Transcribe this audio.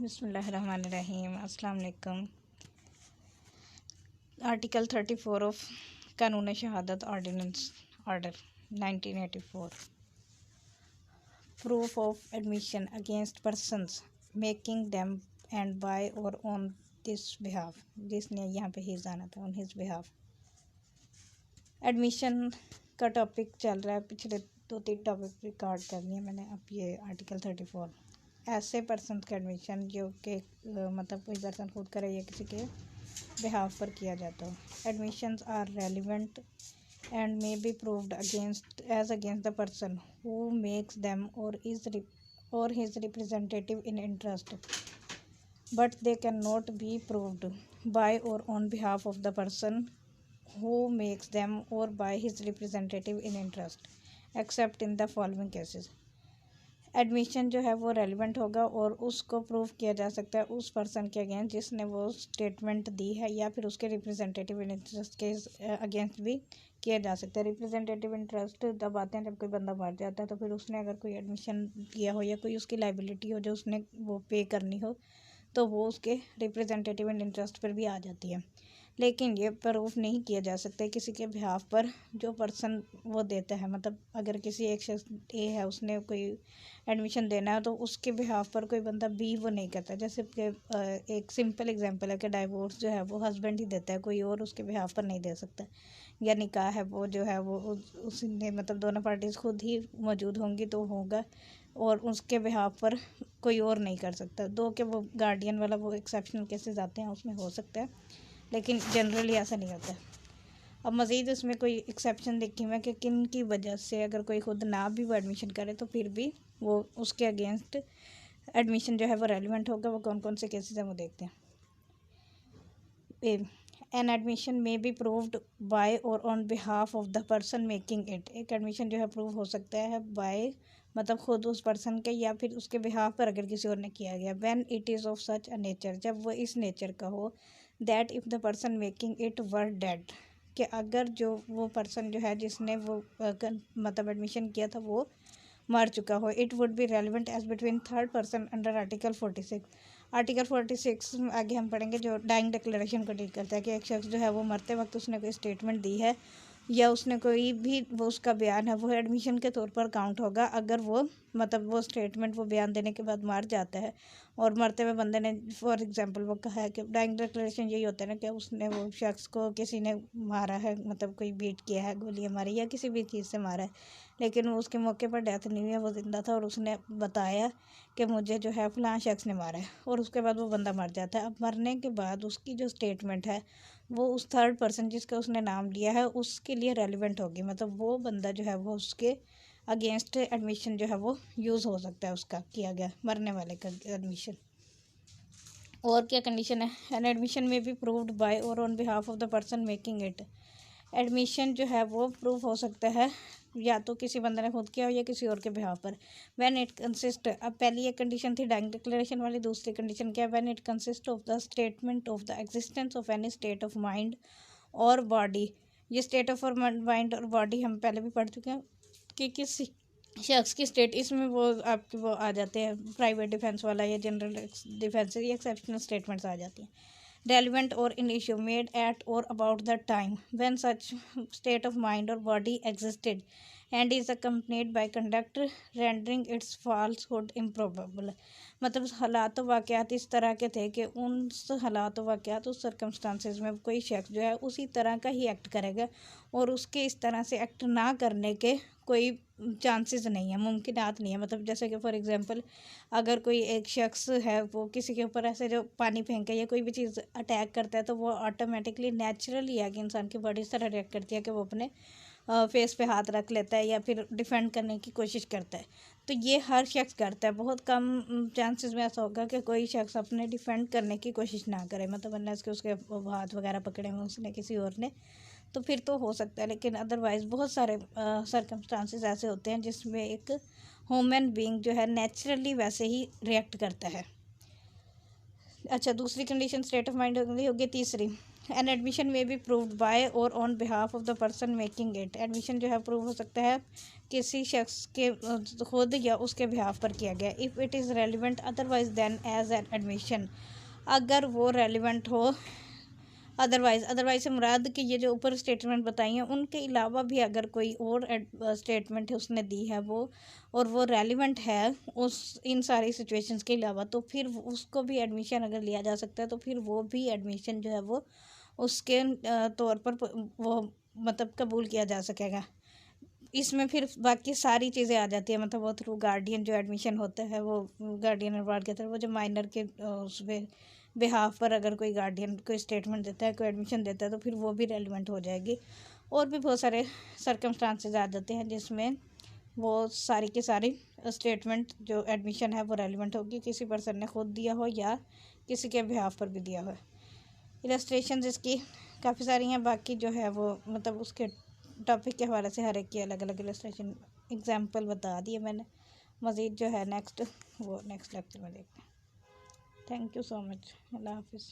बिस्मिल्लाहिर्रहमानिर्रहीम। अस्सलाम वालेकुम। आर्टिकल 34 ऑफ कानून शहादत ordinance order 1984। Proof of admission against persons making them and by और ऑन दिस बिहाफ। जिसने यहाँ पे ही जाना था, ऑन हिज बिहाफ। एडमिशन का टॉपिक चल रहा है, पिछले 2-3 टॉपिक रिकॉर्ड कर लिए मैंने। अब ये आर्टिकल 34 ऐसे पर्सन का एडमिशन जो कि मतलब कोई पर्सन खुद करे या किसी के बिहाफ पर किया जाता हो। Admissions are relevant and may be proved against the person who makes them और his representative in interest, but they can not be proved by और on behalf of the person who makes them or by his representative in interest except in the following cases। Admission जो है वो relevant होगा और उसको prove किया जा सकता है उस पर्सन के अगेंस्ट जिसने वो स्टेटमेंट दी है, या फिर उसके रिप्रेजेंटेटिव इन इंटरेस्ट के अगेंस्ट भी किया जा सकता है। रिप्रेजेंटेटिव इंटरेस्ट तब आते हैं जब कोई बंदा मर जाता है, तो फिर उसने अगर कोई एडमिशन किया हो या कोई उसकी लाइबिलिटी हो जो उसने वो पे करनी हो, तो वो उसके रिप्रेजेंटेटिव इन इंटरेस्ट पर भी आ जाती है। लेकिन ये प्रूफ नहीं किया जा सकता किसी के बिहाफ पर जो पर्सन वो देता है। मतलब अगर किसी एक शख्स ए है, उसने कोई एडमिशन देना है, तो उसके बिहाफ पर कोई बंदा बी वो नहीं करता। जैसे कि एक सिंपल एग्जांपल है कि डाइवोर्स जो है वो हस्बैंड ही देता है, कोई और उसके बिहाफ पर नहीं दे सकता। या निकाह है वो जो है वो उसने मतलब दोनों पार्टीज खुद ही मौजूद होंगी तो होगा, और उसके बिहाफ पर कोई और नहीं कर सकता। दो के वो गार्डियन वाला वो एक्सेप्शनल केसेस आते हैं, उसमें हो सकता है, लेकिन जनरली ऐसा नहीं होता। अब मज़ीद इसमें कोई एक्सेप्शन देखी मैं कि किन की वजह से अगर कोई खुद ना भी वो एडमिशन करे तो फिर भी वो उसके अगेंस्ट एडमिशन जो है वो रेलिवेंट होगा। वो कौन कौन से केसेस हैं वो देखते हैं। एन एडमिशन में बी प्रूव्ड बाय और on behalf of the person making it. एक एडमिशन जो है प्रूव हो सकता है बाय मतलब खुद उस पर्सन के या फिर उसके बिहाफ पर अगर किसी और ने किया गया। When it is of such a nature, जब वो इस नेचर का हो that if the person making it were dead, कि अगर जो वो पर्सन जो है जिसने वो मतलब एडमिशन किया था वो मर चुका हो। It would be relevant as between third person under article 46। Article 46 आगे हम पढ़ेंगे जो डाइंग डिक्लेरेशन को डील करता है कि एक शख्स जो है वो मरते वक्त उसने कोई स्टेटमेंट दी है या उसने कोई भी वो उसका बयान है वो एडमिशन के तौर पर काउंट होगा अगर वो मतलब वो स्टेटमेंट वो बयान देने के बाद मर जाता है। और मरते हुए बंदे ने फॉर एग्जांपल वो कहा है कि डाइंग डिक्लेरेशन यही होता है ना कि उसने वो शख्स को किसी ने मारा है, मतलब कोई बीट किया है, गोलियां मारी या किसी भी चीज़ से मारा है, लेकिन वो उसके मौके पर डेथ नहीं हुई है, वो ज़िंदा था और उसने बताया कि मुझे जो है फ़लाँ शख्स ने मारा है, और उसके बाद वो बंदा मर जाता है। अब मरने के बाद उसकी जो स्टेटमेंट है वो उस थर्ड पर्सन जिसका उसने नाम लिया है उसके लिए रेलिवेंट होगी। मतलब वो बंदा जो है वो उसके अगेंस्ट एडमिशन जो है वो यूज़ हो सकता है, उसका किया गया मरने वाले का एडमिशन। और क्या कंडीशन है? एन एडमिशन में बी प्रूव्ड बाय और on behalf of the person making it. Admission जो है वो प्रूव हो सकता है या तो किसी बंदे ने खुद किया हो या किसी और के बिहाफ पर। व्हेन इट कंसिस्ट, अब पहली एक कंडीशन थी डाइंग डिक्लेरेशन वाली, दूसरी कंडीशन क्या है? When it consist of the statement of the existence of any state of mind और बॉडी। ये स्टेट ऑफ और माइंड और बॉडी हम पहले भी पढ़ चुके हैं कि किसी शख्स की स्टेट, इसमें वो आपके वो आ जाते हैं प्राइवेट डिफेंस वाला या जनरल डिफेंस, ये एक्सेप्शनल स्टेटमेंट्स आ जाती हैं। रेलिवेंट और इन इशू मेड एट और about the time when such state of mind और body existed and is accompanied by conduct rendering its falsehood improbable. मतलब हालात वाक़यात इस तरह के थे कि उन हालात वाक़यात उस सर्कमस्टांसिस में कोई शख्स जो है उसी तरह का ही एक्ट करेगा और उसके इस तरह से एक्ट ना करने के कोई चांसेस नहीं है, मुमकिनात नहीं है। मतलब जैसे कि फॉर एग्जांपल अगर कोई एक शख्स है वो किसी के ऊपर ऐसे जो पानी फेंके या कोई भी चीज़ अटैक करता है तो वो ऑटोमेटिकली नेचुरली है कि इंसान की बॉडी इस तरह रिएक्ट करती है कि वो अपने फेस पे हाथ रख लेता है या फिर डिफेंड करने की कोशिश करता है। तो ये हर शख्स करता है, बहुत कम चांसेस में ऐसा होगा कि कोई शख्स अपने डिफेंड करने की कोशिश ना करे, मतलब अनलेस कि उसके हाथ वगैरह पकड़े हुए उसने किसी और ने, तो फिर तो हो सकता है। लेकिन अदरवाइज़ बहुत सारे सर्कमस्टांसेस ऐसे होते हैं जिसमें एक ह्यूमन बीइंग जो है नेचुरली वैसे ही रिएक्ट करता है। अच्छा, दूसरी कंडीशन स्टेट ऑफ माइंड होगी। तीसरी, एन एडमिशन में बी प्रूव्ड बाय और on behalf of the person making it. Admission जो है प्रूव हो सकता है किसी शख्स के खुद या उसके बिहाफ पर किया गया। If it is relevant otherwise then as an admission, अगर वो रेलिवेंट हो अदरवाइज से मुराद कि ये जो ऊपर स्टेटमेंट बताई हैं उनके अलावा भी अगर कोई और स्टेटमेंट है उसने दी है वो, और वो रेलिवेंट है उस इन सारी सिचुएशंस के अलावा, तो फिर उसको भी एडमिशन अगर लिया जा सकता है तो फिर वो भी एडमिशन जो है वो उसके तौर पर वो मतलब कबूल किया जा सकेगा। इसमें फिर बाकी सारी चीज़ें आ जाती है, मतलब वो थ्रू गार्डियन जो एडमिशन होता है वो गार्डियन अवार्ड के थ्रू, वो जो माइनर के उस पर बिहाफ पर अगर कोई गार्डियन कोई स्टेटमेंट देता है, कोई एडमिशन देता है, तो फिर वो भी रेलिवेंट हो जाएगी। और भी बहुत सारे सर्कमस्टांसेस आ जाते हैं जिसमें वो सारी की सारी स्टेटमेंट जो एडमिशन है वो रेलिवेंट होगी, किसी पर्सन ने खुद दिया हो या किसी के बिहाफ पर भी दिया हो। इलस्ट्रेशन इसकी काफ़ी सारी हैं, बाकी जो है वो मतलब उसके टॉपिक के हवाले से हर एक की अलग अलग इलस्ट्रेशन एग्जांपल बता दिए मैंने। मज़ीद जो है नेक्स्ट लेक्चर में देखते हैं। Thank you so much. अल्लाह हाफिज़।